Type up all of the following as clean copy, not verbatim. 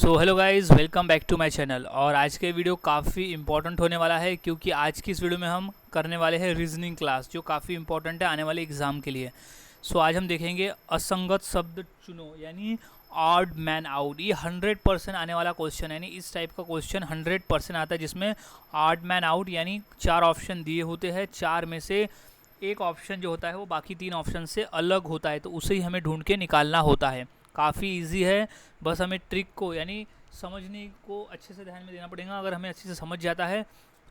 So hello guys, welcome back to my channel. और आज के वीडियो काफ़ी इंपॉर्टेंट होने वाला है क्योंकि आज की इस वीडियो में हम करने वाले हैं रीजनिंग क्लास, जो काफ़ी इंपॉर्टेंट है आने वाले एग्ज़ाम के लिए। सो आज हम देखेंगे असंगत शब्द चुनो, यानी ऑड मैन आउट। ये 100% आने वाला क्वेश्चन है, यानी इस टाइप का क्वेश्चन 100% आता है जिसमें ऑड मैन आउट यानी 4 ऑप्शन दिए होते हैं, 4 में से एक ऑप्शन जो होता है वो बाकी 3 ऑप्शन से अलग होता है, तो उसे ही हमें ढूंढ के निकालना होता है। काफ़ी इजी है, बस हमें ट्रिक को यानी समझने को अच्छे से ध्यान में देना पड़ेगा। अगर हमें अच्छे से समझ जाता है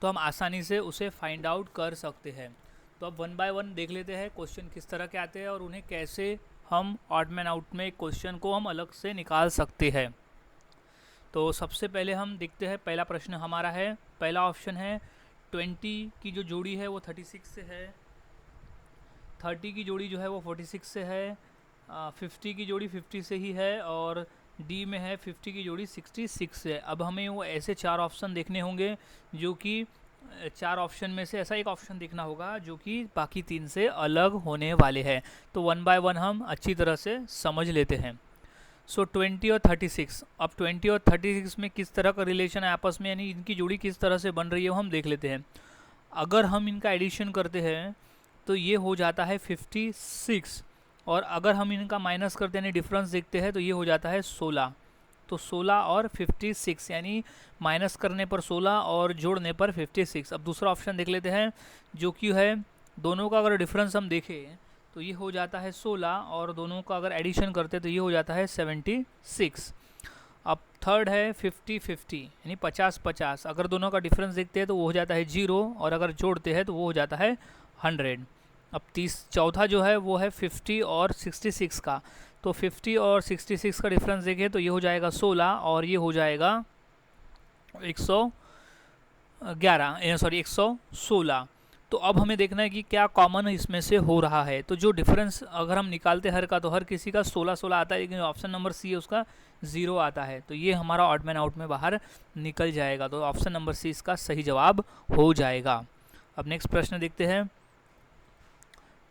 तो हम आसानी से उसे फाइंड आउट कर सकते हैं। तो अब वन बाय वन देख लेते हैं क्वेश्चन किस तरह के आते हैं और उन्हें कैसे हम ऑड मैन आउट में क्वेश्चन को हम अलग से निकाल सकते हैं। तो सबसे पहले हम देखते हैं, पहला प्रश्न हमारा है, पहला ऑप्शन है 20 की जो जोड़ी है वो 36 से है, 30 की जोड़ी जो है वो 46 से है, 50 की जोड़ी 50 से ही है, और डी में है 50 की जोड़ी 66 से है। अब हमें वो ऐसे 4 ऑप्शन देखने होंगे जो कि 4 ऑप्शन में से ऐसा एक ऑप्शन देखना होगा जो कि बाकी 3 से अलग होने वाले हैं। तो वन बाय वन हम अच्छी तरह से समझ लेते हैं। सो 20 और 36, अब 20 और 36 में किस तरह का रिलेशन है आपस में, यानी इनकी जोड़ी किस तरह से बन रही है वो हम देख लेते हैं। अगर हम इनका एडिशन करते हैं तो ये हो जाता है 56, और अगर हम इनका माइनस करते हैं यानी डिफरेंस देखते हैं तो ये हो जाता है 16। तो 16 और 56 यानी माइनस करने पर 16 और जोड़ने पर 56। अब दूसरा ऑप्शन देख लेते हैं जो कि है, दोनों का अगर डिफरेंस हम देखें तो ये हो जाता है 16, और दोनों का अगर एडिशन करते हैं तो ये हो जाता है 76। अब थर्ड है 50-50 यानी 50-50, अगर दोनों का डिफरेंस देखते हैं तो वो हो जाता है 0, और अगर जोड़ते हैं तो वो हो जाता है 100। अब चौथा जो है वो है 50 और 66 का। तो 50 और 66 का डिफरेंस देखें तो ये हो जाएगा 16, और ये हो जाएगा 116। तो अब हमें देखना है कि क्या कॉमन इसमें से हो रहा है। तो जो डिफरेंस अगर हम निकालते हर का तो हर किसी का 16-16 आता है, लेकिन ऑप्शन नंबर सी है उसका 0 आता है, तो ये हमारा ऑड मैन आउट में बाहर निकल जाएगा। तो ऑप्शन नंबर सी इसका सही जवाब हो जाएगा। अब नेक्स्ट प्रश्न देखते हैं।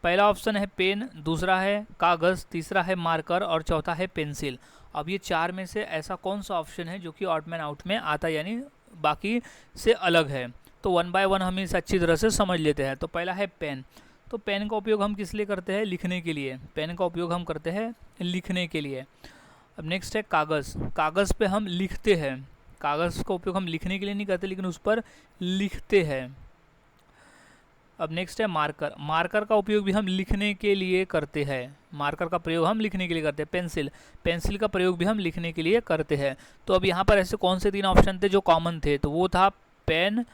पहला ऑप्शन है पेन, दूसरा है कागज़, तीसरा है मार्कर और चौथा है पेंसिल। अब ये 4 में से ऐसा कौन सा ऑप्शन है जो कि ऑड मैन आउट में आता है यानी बाकी से अलग है। तो वन बाय वन हम इसे अच्छी तरह से समझ लेते हैं। तो पहला है पेन। तो पेन का उपयोग हम किस लिए करते हैं? लिखने के लिए। पेन का उपयोग हम करते हैं लिखने के लिए। अब नेक्स्ट है कागज़। कागज़ पे हम लिखते हैं, कागज़ का उपयोग हम लिखने के लिए नहीं करते लेकिन उस पर लिखते हैं। अब नेक्स्ट है मार्कर। मार्कर का उपयोग भी हम लिखने के लिए करते हैं, मार्कर का प्रयोग हम लिखने के लिए करते हैं। पेंसिल, पेंसिल का प्रयोग भी हम लिखने के लिए करते हैं। तो अब यहाँ पर ऐसे कौन से 3 ऑप्शन थे जो कॉमन थे? तो वो था पेन,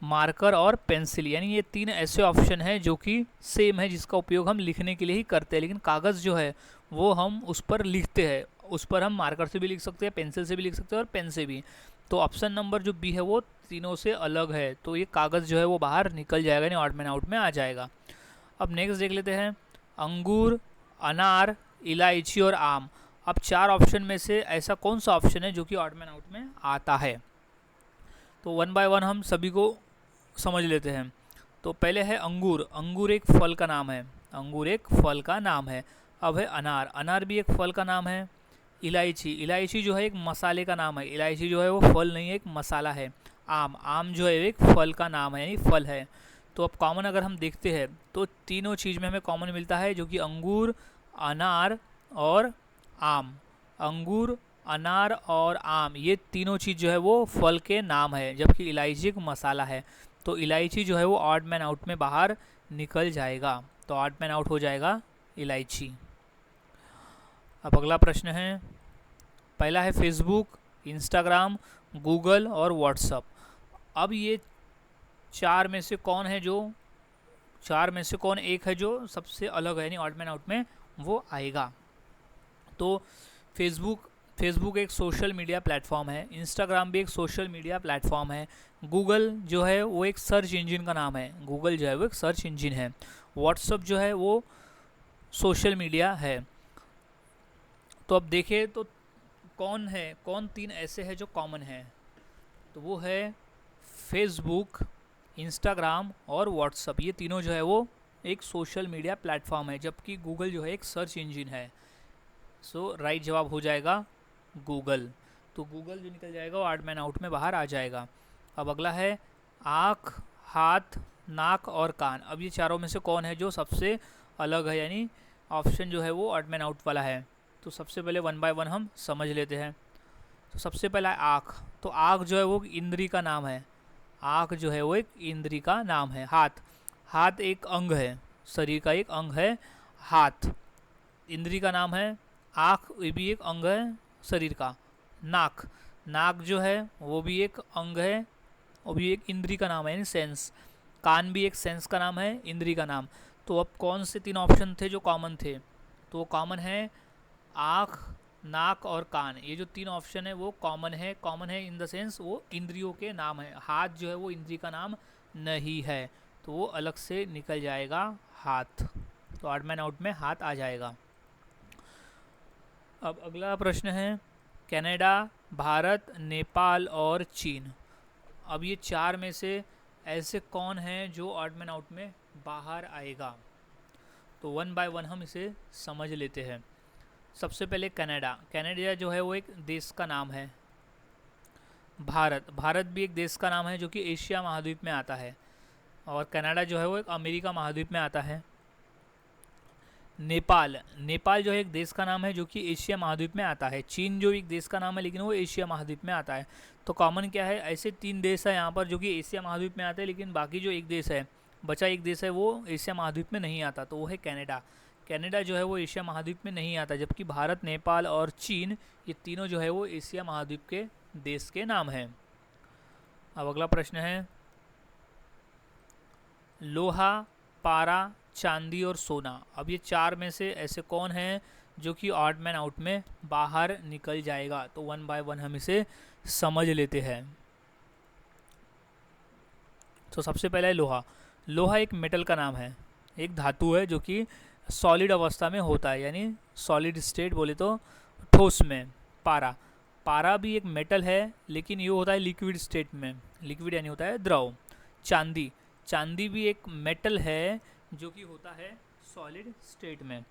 मार्कर और पेंसिल, यानी ये 3 ऐसे ऑप्शन हैं जो कि सेम है, जिसका उपयोग हम लिखने के लिए ही करते हैं। लेकिन कागज़ जो है वो हम उस पर लिखते हैं, उस पर हम मार्कर से भी लिख सकते हैं, पेंसिल से भी लिख सकते हैं और पेन से भी। तो ऑप्शन नंबर जो बी है वो तीनों से अलग है, तो ये कागज़ जो है वो बाहर निकल जाएगा, यानी ऑड मैन आउट में आ जाएगा। अब नेक्स्ट देख लेते हैं, अंगूर, अनार, इलायची और आम। अब 4 ऑप्शन में से ऐसा कौन सा ऑप्शन है जो कि ऑड मैन आउट में आता है? तो वन बाय वन हम सभी को समझ लेते हैं। तो पहले है अंगूर। अंगूर एक फल का नाम है, अंगूर एक फल का नाम है। अब है अनार। अनार भी एक फल का नाम है। इलायची, इलायची जो है एक मसाले का नाम है, इलायची जो है वो फल नहीं है, एक मसाला है। आम, आम जो है एक फल का नाम है, यानी फल है। तो अब कॉमन अगर हम देखते हैं तो तीनों चीज़ में हमें कॉमन मिलता है, जो कि अंगूर, अनार और आम। अंगूर, अनार और आम, ये तीनों चीज़ जो है वो फल के नाम है, जबकि इलायची एक मसाला है। तो इलायची जो है वो ऑड मैन आउट में बाहर निकल जाएगा। तो ऑड मैन आउट हो जाएगा इलायची। अब अगला प्रश्न है, पहला है फेसबुक, इंस्टाग्राम, गूगल और व्हाट्सअप। अब ये 4 में से कौन है जो 4 में से कौन एक है जो सबसे अलग है, यानी ऑड मैन आउट में वो आएगा? तो फेसबुक एक सोशल मीडिया प्लेटफॉर्म है, इंस्टाग्राम भी एक सोशल मीडिया प्लेटफॉर्म है, गूगल जो है वो एक सर्च इंजन का नाम है, गूगल जो है वो एक सर्च इंजन है, व्हाट्सअप जो है वो सोशल मीडिया है। तो अब देखें तो कौन है, कौन 3 ऐसे हैं जो कॉमन है? तो वो है फेसबुक, इंस्टाग्राम और व्हाट्सअप। ये तीनों जो है वो एक सोशल मीडिया प्लेटफॉर्म है, जबकि गूगल जो है एक सर्च इंजन है। सो राइट जवाब हो जाएगा गूगल। तो गूगल जो निकल जाएगा वो ऑड मैन आउट में बाहर आ जाएगा। अब अगला है आँख, हाथ, नाक और कान। अब ये चारों में से कौन है जो सबसे अलग है, यानी ऑप्शन जो है वो ऑड मैन आउट वाला है। तो सबसे पहले वन बाय वन हम समझ लेते हैं। तो सबसे पहला है आँख। तो आँख जो है वो इंद्री का नाम है, आँख जो है वो एक इंद्री का नाम है। हाथ, हाथ एक अंग है, शरीर का एक अंग है हाथ, इंद्री का नाम है। आँख ये भी एक अंग है शरीर का। नाक, नाक जो है वो भी एक अंग है, वो भी एक इंद्री का नाम है, यानी सेंस। कान भी एक सेंस का नाम है, इंद्री का नाम। तो अब कौन से 3 ऑप्शन थे जो कॉमन थे? तो वो कॉमन है आँख, नाक और कान। ये जो 3 ऑप्शन है वो कॉमन है। कॉमन है इन द सेंस वो इंद्रियों के नाम है। हाथ जो है वो इंद्री का नाम नहीं है, तो वो अलग से निकल जाएगा हाथ। तो ऑड मैन आउट में हाथ आ जाएगा। अब अगला प्रश्न है कनाडा, भारत, नेपाल और चीन। अब ये 4 में से ऐसे कौन हैं जो ऑड मैन आउट में बाहर आएगा? तो वन बाय वन हम इसे समझ लेते हैं। सबसे पहले कनाडा, कनाडा जो है वो एक देश का नाम है। भारत, भारत भी एक देश का नाम है जो कि एशिया महाद्वीप में आता है, और कनाडा जो है वो एक अमेरिका महाद्वीप में आता है। नेपाल, नेपाल जो है एक देश का नाम है जो कि एशिया महाद्वीप में आता है। चीन जो एक देश का नाम है लेकिन वो एशिया महाद्वीप में आता है। तो कॉमन क्या है? ऐसे 3 देश है यहाँ पर जो कि एशिया महाद्वीप में आते हैं, लेकिन बाकी जो एक देश है, बचा एक देश है, वो एशिया महाद्वीप में नहीं आता, तो वो है कनाडा। कनाडा जो है वो एशिया महाद्वीप में नहीं आता, जबकि भारत, नेपाल और चीन ये तीनों जो है वो एशिया महाद्वीप के देश के नाम हैं। अब अगला प्रश्न है लोहा, पारा, चांदी और सोना। अब ये 4 में से ऐसे कौन हैं जो कि ऑड मैन आउट में बाहर निकल जाएगा? तो वन बाय वन हम इसे समझ लेते हैं। तो सबसे पहला है लोहा। लोहा एक मेटल का नाम है, एक धातु है जो कि सॉलिड अवस्था में होता है, यानी सॉलिड स्टेट बोले तो ठोस में। पारा, पारा भी एक मेटल है लेकिन ये होता है लिक्विड स्टेट में, लिक्विड यानी होता है द्रव। चांदी, चांदी भी एक मेटल है जो कि होता है सॉलिड स्टेट में।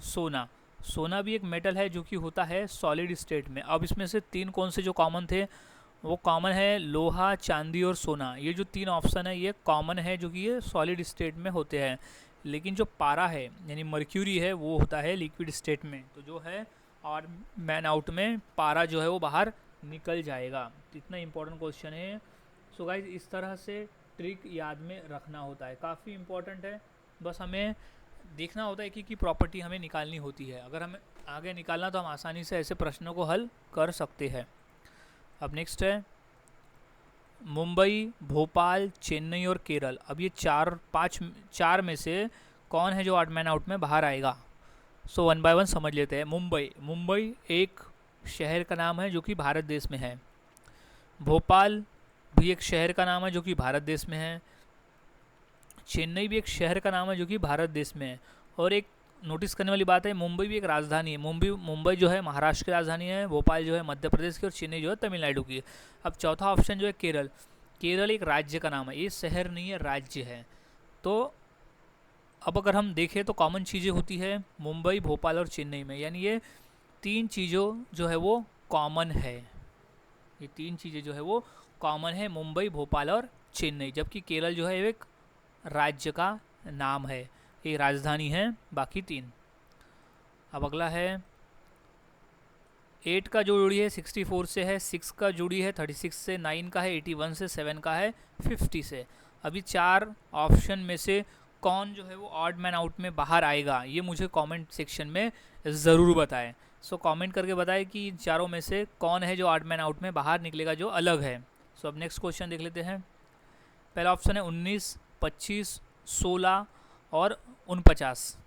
सोना, सोना भी एक मेटल है जो कि होता है सॉलिड स्टेट में। अब इसमें से 3 कौन से जो कॉमन थे? वो कॉमन है लोहा, चांदी और सोना। ये जो 3 ऑप्शन है ये कॉमन है जो कि ये सॉलिड स्टेट में होते हैं, लेकिन जो पारा है यानी मर्क्यूरी है वो होता है लिक्विड स्टेट में। तो जो है ऑड मैन आउट में पारा जो है वो बाहर निकल जाएगा। तो इतना इंपॉर्टेंट क्वेश्चन है। सो गाइज इस तरह से ट्रिक याद में रखना होता है, काफ़ी इंपॉर्टेंट है। बस हमें देखना होता है कि प्रॉपर्टी हमें निकालनी होती है। अगर हमें आगे निकालना तो हम आसानी से ऐसे प्रश्नों को हल कर सकते हैं। अब नेक्स्ट है मुंबई, भोपाल, चेन्नई और केरल। अब ये 4 में से कौन है जो ऑड मैन आउट में बाहर आएगा? सो वन बाय वन समझ लेते हैं। मुंबई, मुंबई एक शहर का नाम है जो कि भारत देश में है। भोपाल भी एक शहर का नाम है जो कि भारत देश में है। चेन्नई भी एक शहर का नाम है जो कि भारत देश में है। और एक नोटिस करने वाली बात है, मुंबई भी एक राजधानी है। मुंबई जो है महाराष्ट्र की राजधानी है, भोपाल जो है मध्य प्रदेश की, और चेन्नई जो है तमिलनाडु की। अब चौथा ऑप्शन जो है केरल, केरल एक राज्य का नाम है, ये शहर नहीं है, राज्य है। तो अब अगर हम देखें तो कॉमन चीज़ें होती है मुंबई, भोपाल और चेन्नई में, यानी ये 3 चीज़ों जो है वो कॉमन है। ये 3 चीज़ें जो है वो कॉमन है मुंबई, भोपाल और चेन्नई, जबकि केरल जो है एक राज्य का नाम है, एक राजधानी है, बाकी 3। अब अगला है 8 का जो जोड़ी है 64 से है, 6 का जोड़ी है 36 से, 9 का है 81 से, 7 का है 50 से। अभी 4 ऑप्शन में से कौन जो है वो ऑड मैन आउट में बाहर आएगा, ये मुझे कमेंट सेक्शन में ज़रूर बताएं। सो कमेंट करके बताएं कि इन चारों में से कौन है जो ऑड मैन आउट में बाहर निकलेगा, जो अलग है। सो अब नेक्स्ट क्वेश्चन देख लेते हैं। पहला ऑप्शन है 19, 25, 16 और 49।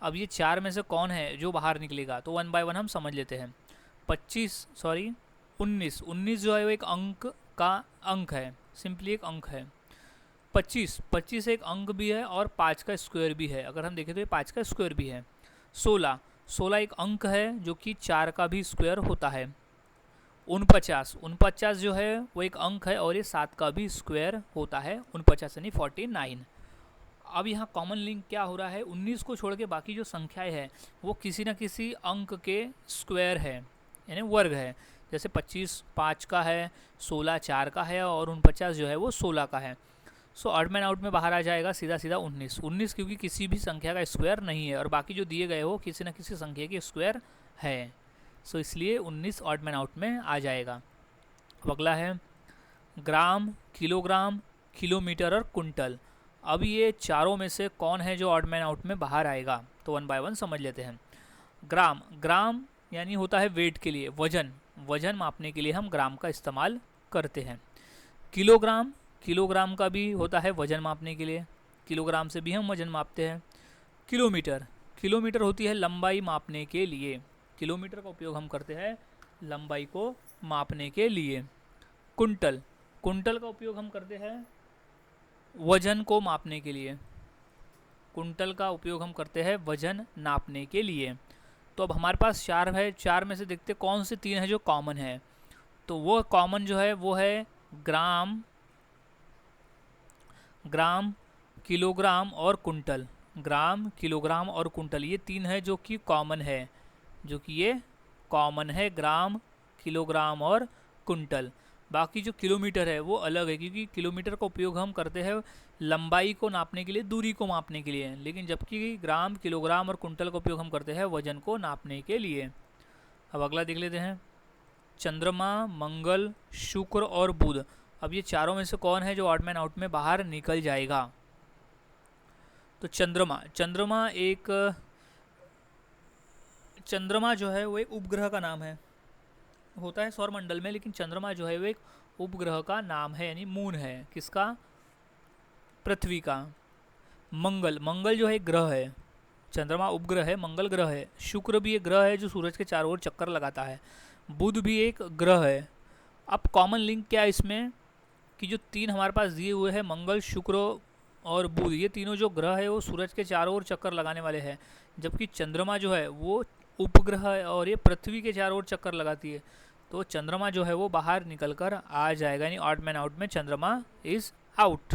अब ये 4 में से कौन है जो बाहर निकलेगा? तो वन बाय वन हम समझ लेते हैं। 19 जो है वो एक अंक का अंक है, सिंपली एक अंक है। 25 एक अंक भी है और 5 का स्क्वायर भी है, अगर हम देखें तो ये 5 का स्क्वायर भी है। 16 एक अंक है जो कि 4 का भी स्क्वायर होता है। 49 जो है वो एक अंक है और ये 7 का भी स्क्वायर होता है, 49 यानी 49। अब यहाँ कॉमन लिंक क्या हो रहा है? 19 को छोड़ के बाकी जो संख्याएं हैं वो किसी न किसी अंक के स्क्वायर है, यानी वर्ग है। जैसे 25 5 का है, 16 4 का है और 49 जो है वो 16 का है। सो ऑड मैन आउट में बाहर आ जाएगा सीधा सीधा 19 क्योंकि किसी भी संख्या का स्क्वायर नहीं है और बाकी जो दिए गए हो किसी न किसी संख्या के स्क्वायर है। सो इसलिए 19 ऑड मैन आउट में आ जाएगा। अब अगला है ग्राम, किलोग्राम, किलोमीटर और कुंटल। अब ये चारों में से कौन है जो ऑड मैन आउट में बाहर आएगा, तो वन बाय वन समझ लेते हैं। ग्राम, ग्राम यानी होता है वेट के लिए, वजन, वजन मापने के लिए हम ग्राम का इस्तेमाल करते हैं। किलोग्राम, किलोग्राम का भी होता है वजन मापने के लिए, किलोग्राम से भी हम वजन मापते हैं। किलोमीटर, किलोमीटर होती है लंबाई मापने के लिए, किलोमीटर का उपयोग हम करते हैं लंबाई को मापने के लिए। कुंटल, कुंटल का उपयोग हम करते हैं वजन को मापने के लिए, कुंटल का उपयोग हम करते हैं वजन नापने के लिए। तो अब हमारे पास 4 है, 4 में से देखते कौन से 3 है जो कॉमन है। तो वो कॉमन जो है वो है ग्राम, ग्राम, किलोग्राम और कुंटल। ग्राम, किलोग्राम और कुंटल ये 3 है जो कि कॉमन है, जो कि ये कॉमन है, ग्राम, किलोग्राम और कुंटल। बाकी जो किलोमीटर है वो अलग है, क्योंकि किलोमीटर का उपयोग हम करते हैं लंबाई को नापने के लिए, दूरी को मापने के लिए, लेकिन जबकि ग्राम, किलोग्राम और कुंटल का उपयोग हम करते हैं वजन को नापने के लिए। अब अगला देख लेते हैं चंद्रमा, मंगल, शुक्र और बुध। अब ये चारों में से कौन है जो ऑड मैन आउट में बाहर निकल जाएगा। तो चंद्रमा, चंद्रमा एक, चंद्रमा जो है वो एक उपग्रह का नाम है, होता है सौरमंडल में, लेकिन चंद्रमा जो है वो एक उपग्रह का नाम है, यानी मून है। किसका? पृथ्वी का। मंगल, मंगल जो है एक ग्रह है, चंद्रमा उपग्रह है, मंगल ग्रह है। शुक्र भी एक ग्रह है जो सूरज के चारों ओर चक्कर लगाता है। बुध भी एक ग्रह है। अब कॉमन लिंक क्या है इसमें कि जो 3 हमारे पास दिए हुए हैं, मंगल, शुक्र और बुध, ये तीनों जो ग्रह है वो सूरज के चारों ओर चक्कर लगाने वाले हैं, जबकि चंद्रमा जो है वो उपग्रह है और ये पृथ्वी के चारों ओर चक्कर लगाती है। तो चंद्रमा जो है वो बाहर निकल कर आ जाएगा, यानी ऑड मैन आउट में चंद्रमा इज आउट।